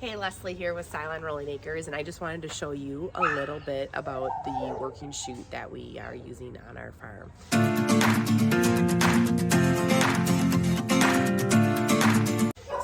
Hey, Leslie here with Sydell Rolling Acres, and I just wanted to show you a little bit about the working chute that we are using on our farm.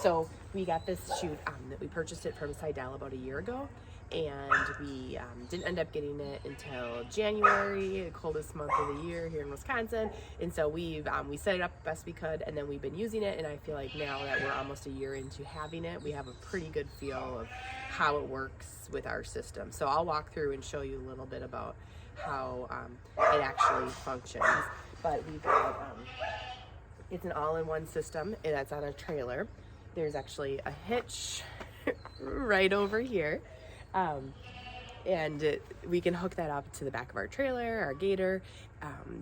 So we got this chute that we purchased it from Sydell about a year ago, and we didn't end up getting it until January, the coldest month of the year here in Wisconsin. And so we set it up best we could, and then we've been using it. And I feel like now that we're almost a year into having it, we have a pretty good feel of how it works with our system. So I'll walk through and show you a little bit about how it actually functions. But we've got it's an all-in-one system, and that's on a trailer. There's actually a hitch right over here. We can hook that up to the back of our trailer, our gator,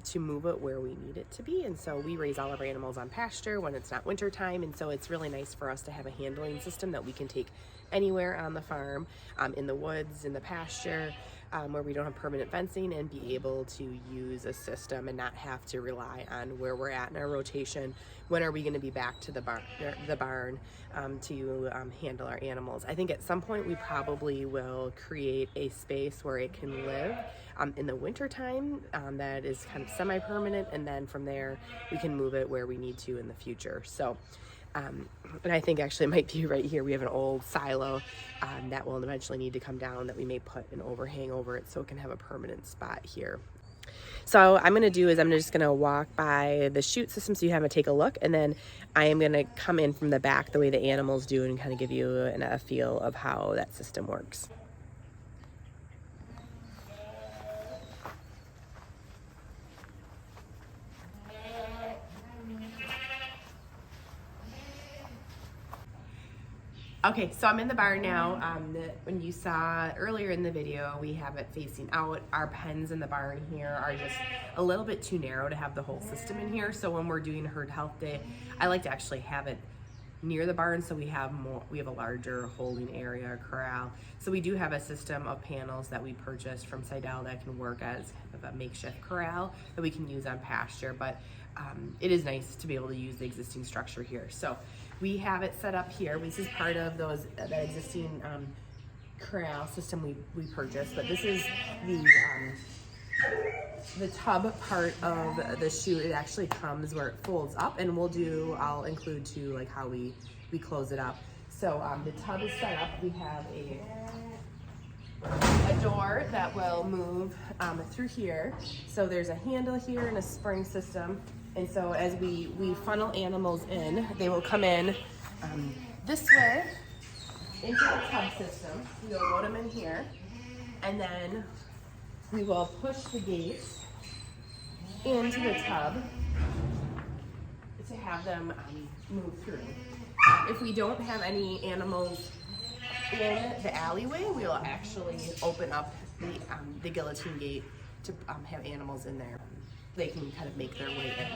to move it where we need it to be. And so we raise all of our animals on pasture when it's not winter time. And so it's really nice for us to have a handling system that we can take anywhere on the farm, in the woods, in the pasture, where we don't have permanent fencing, and be able to use a system and not have to rely on where we're at in our rotation. When are we going to be back to the barn to handle our animals? I think at some point we probably will create a space where it can live in the winter time that is kind of semi-permanent, and then from there we can move it where we need to in the future. So and I think actually it might be right here. We have an old silo that will eventually need to come down, that we may put an overhang over it so it can have a permanent spot here. So I'm gonna do is I'm just gonna walk by the chute system so you have to take a look, and then I am gonna come in from the back the way the animals do and kind of give you a feel of how that system works. Okay, so I'm in the barn now. When you saw earlier in the video, we have it facing out. Our pens in the barn here are just a little bit too narrow to have the whole system in here. So when we're doing herd health day, I like to actually have it near the barn so we have a larger holding area, corral. So we do have a system of panels that we purchased from Sydell that can work as kind of a makeshift corral that we can use on pasture, but it is nice to be able to use the existing structure here. So we have it set up here. This is part of that existing corral system we purchased, but this is the tub part of the chute. It actually comes where it folds up, and I'll include too like how we close it up. So the tub is set up. We have a door that will move through here. So there's a handle here and a spring system. And so as we funnel animals in, they will come in this way into the tub system. We'll load them in here, and then we will push the gate into the tub to have them move through. If we don't have any animals in the alleyway, we'll actually open up the guillotine gate to have animals in there. They can kind of make their way in.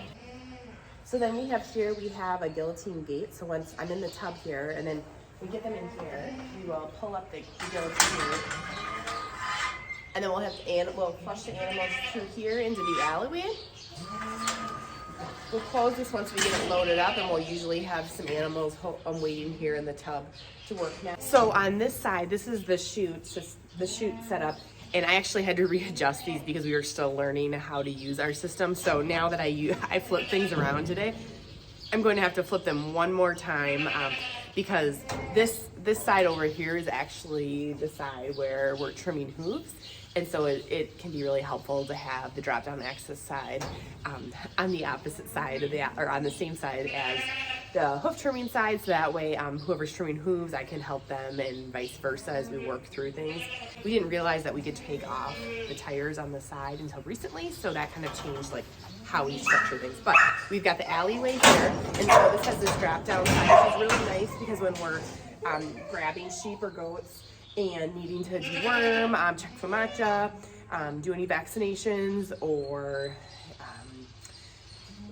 So then we have a guillotine gate. So once I'm in the tub here, and then we get them in here, we will pull up the guillotine, and then we'll flush the animals through here into the alleyway. We'll close this once we get it loaded up, and we'll usually have some animals waiting here in the tub to work now. So on this side, this is the chute set up. And I actually had to readjust these because we were still learning how to use our system. So now that I flip things around today, I'm going to have to flip them one more time because this side over here is actually the side where we're trimming hooves. And so it can be really helpful to have the drop-down access side on the opposite side or on the same side as the hoof trimming side, so that way whoever's trimming hooves, I can help them, and vice versa as we work through things. We didn't realize that we could take off the tires on the side until recently, so that kind of changed like how we structure things. But we've got the alleyway here, and so this has this drop-down side, which is really nice because when we're grabbing sheep or goats and needing to deworm, check for matcha, do any vaccinations, or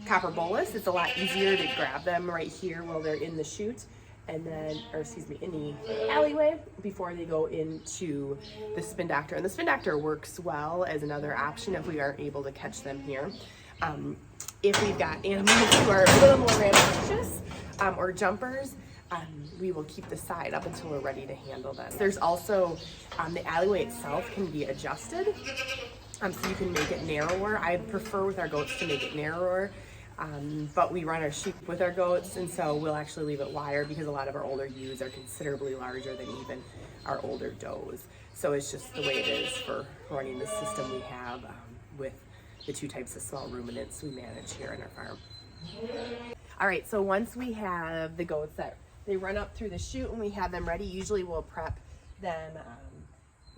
copper bolus, it's a lot easier to grab them right here while they're in the chute, in the alleyway before they go into the spin doctor. And the spin doctor works well as another option if we aren't able to catch them here. If we've got animals who are a little more rambunctious or jumpers, we will keep the side up until we're ready to handle them. There's also, the alleyway itself can be adjusted, so you can make it narrower. I prefer with our goats to make it narrower, but we run our sheep with our goats, and so we'll actually leave it wider because a lot of our older ewes are considerably larger than even our older does. So it's just the way it is for running the system we have with the two types of small ruminants we manage here in our farm. All right, so once we have the goats that they run up through the chute and we have them ready, usually we'll prep them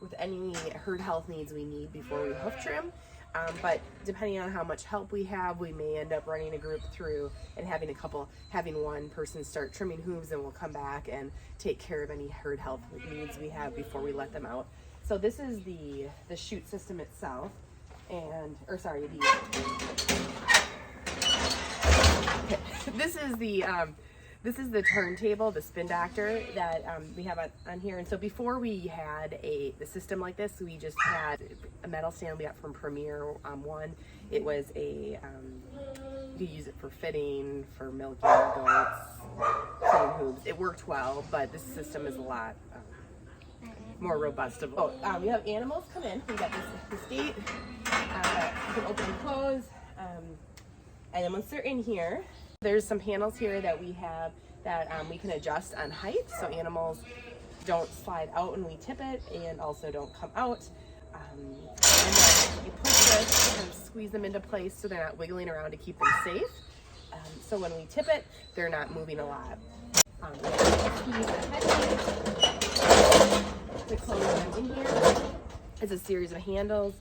with any herd health needs we need before we hoof trim. But depending on how much help we have, we may end up running a group through and having one person start trimming hooves, and we'll come back and take care of any herd health needs we have before we let them out. So this is the chute system itself, this is the turntable, the spin doctor that we have on here. And so before we had the system like this, we just had a metal stand we got from Premier One. It was you could use it for fitting, for milking goats, fitting hooves. It worked well, but this system is a lot more robust. We have animals come in. We got this gate. You can open and close. And then once they're in here, there's some panels here that we have that we can adjust on height, so animals don't slide out when we tip it and also don't come out. And then you push this and squeeze them into place so they're not wiggling around to keep them safe. So when we tip it, they're not moving a lot. We have to squeeze the head to close them in here. It's a series of handles.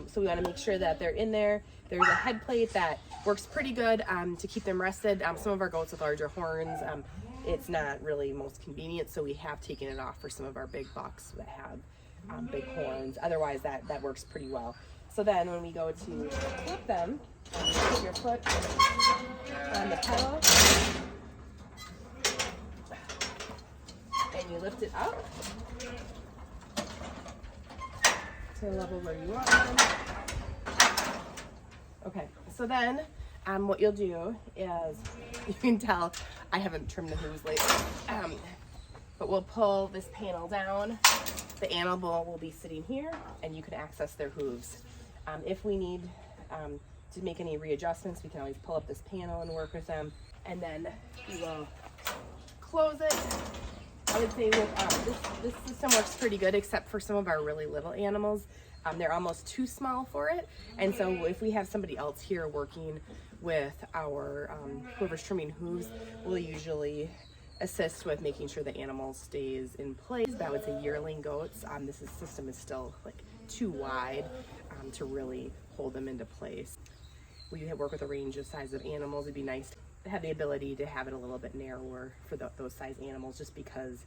So we want to make sure that they're in there. There's a head plate that works pretty good to keep them rested. Some of our goats with larger horns, it's not really most convenient, so we have taken it off for some of our big bucks that have big horns. Otherwise, that works pretty well. So then when we go to flip them, put your foot on the pedal, and you lift it up to the level where you want them. Okay, so then what you'll do is, you can tell I haven't trimmed the hooves lately, but we'll pull this panel down. The animal will be sitting here, and you can access their hooves. If we need to make any readjustments, we can always pull up this panel and work with them. And then we will close it. I would say with this system works pretty good, except for some of our really little animals. They're almost too small for it. And so if we have somebody else here working with our whoever's trimming hooves, we'll usually assist with making sure the animal stays in place. That would say yearling goats. This system is still like too wide to really hold them into place. We work with a range of size of animals. It'd be nice to have the ability to have it a little bit narrower for those size animals, just because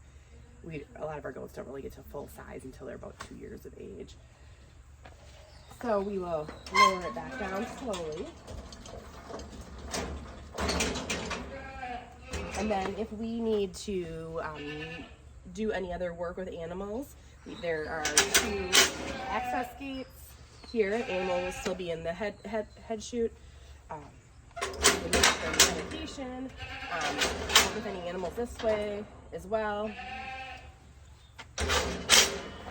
a lot of our goats don't really get to full size until they're about 2 years of age. So we will lower it back down slowly. And then if we need to do any other work with animals, there are 2 access gates here. Animal will still be in the head chute. Medication, work with any animals this way as well.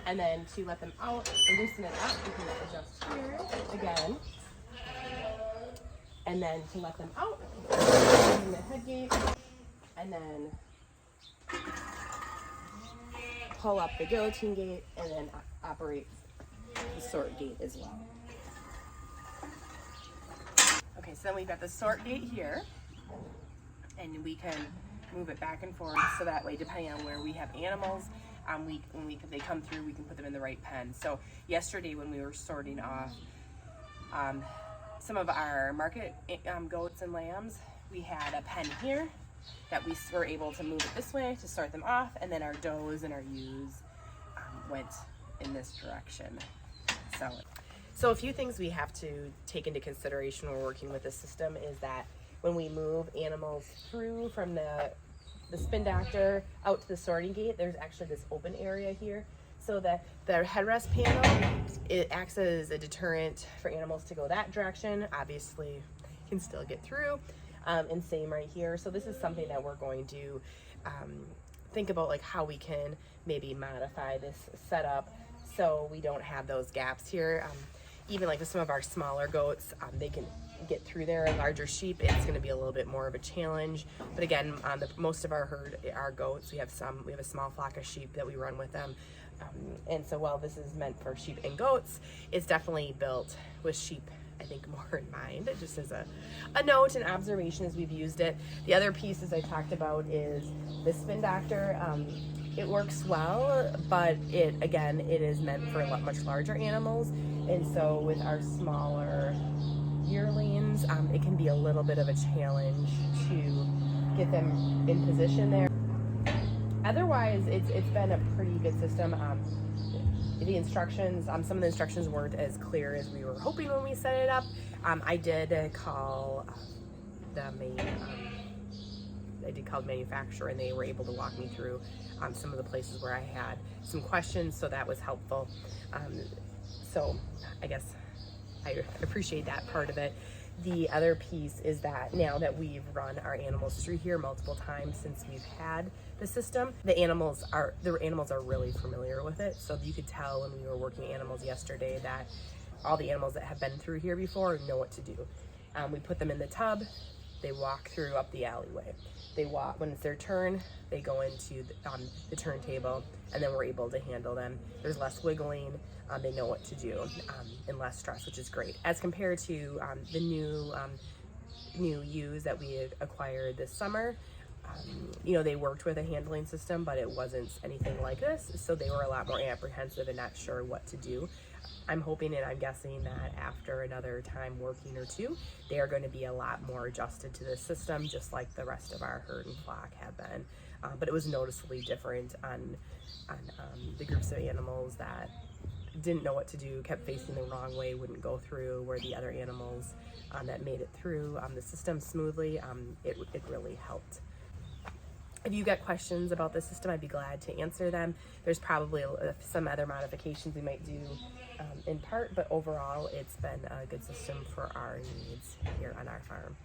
And then to let them out and loosen it up, you can adjust here again. And then to let them out, using the head gate, and then pull up the guillotine gate, and then operate the sort gate as well. Okay, so then we've got the sort gate here, and we can move it back and forth so that way, depending on where we have animals, when they come through, we can put them in the right pen. So yesterday when we were sorting off some of our market goats and lambs, we had a pen here that we were able to move it this way to start them off, and then our does and our ewes went in this direction. So a few things we have to take into consideration when we're working with this system is that when we move animals through from the spin doctor out to the sorting gate, there's actually this open area here. So that the headrest panel, it acts as a deterrent for animals to go that direction. Obviously, can still get through. And same right here. So this is something that we're going to think about like how we can maybe modify this setup so we don't have those gaps here. Even like with some of our smaller goats, they can get through there. Larger sheep, it's going to be a little bit more of a challenge. But again, on most of our herd, our goats, we have a small flock of sheep that we run with them. And so while this is meant for sheep and goats, it's definitely built with sheep, I think, more in mind, just as a note and observation as we've used it. The other piece, as I talked about, is the spin doctor. It works well, but it is meant for much larger animals. And so with our smaller yearlings, it can be a little bit of a challenge to get them in position there. Otherwise, it's been a pretty good system. The instructions, some of the instructions weren't as clear as we were hoping when we set it up. I did call the manufacturer, and they were able to walk me through some of the places where I had some questions, so that was helpful. So I guess I appreciate that part of it. The other piece is that now that we've run our animals through here multiple times since we've had the system, the animals are really familiar with it. So you could tell when we were working animals yesterday that all the animals that have been through here before know what to do. We put them in the tub, they walk through up the alleyway. They walk, when it's their turn, they go into the turntable, and then we're able to handle them. There's less wiggling, they know what to do, and less stress, which is great. As compared to the new ewes that we had acquired this summer, they worked with a handling system, but it wasn't anything like this, so they were a lot more apprehensive and not sure what to do. I'm hoping and I'm guessing that after another time working or two, they are going to be a lot more adjusted to the system, just like the rest of our herd and flock have been. But it was noticeably different on the groups of animals that didn't know what to do, kept facing the wrong way, wouldn't go through, where the other animals that made it through the system smoothly, it really helped. If you got questions about the system, I'd be glad to answer them. There's probably some other modifications we might do in part, but overall it's been a good system for our needs here on our farm.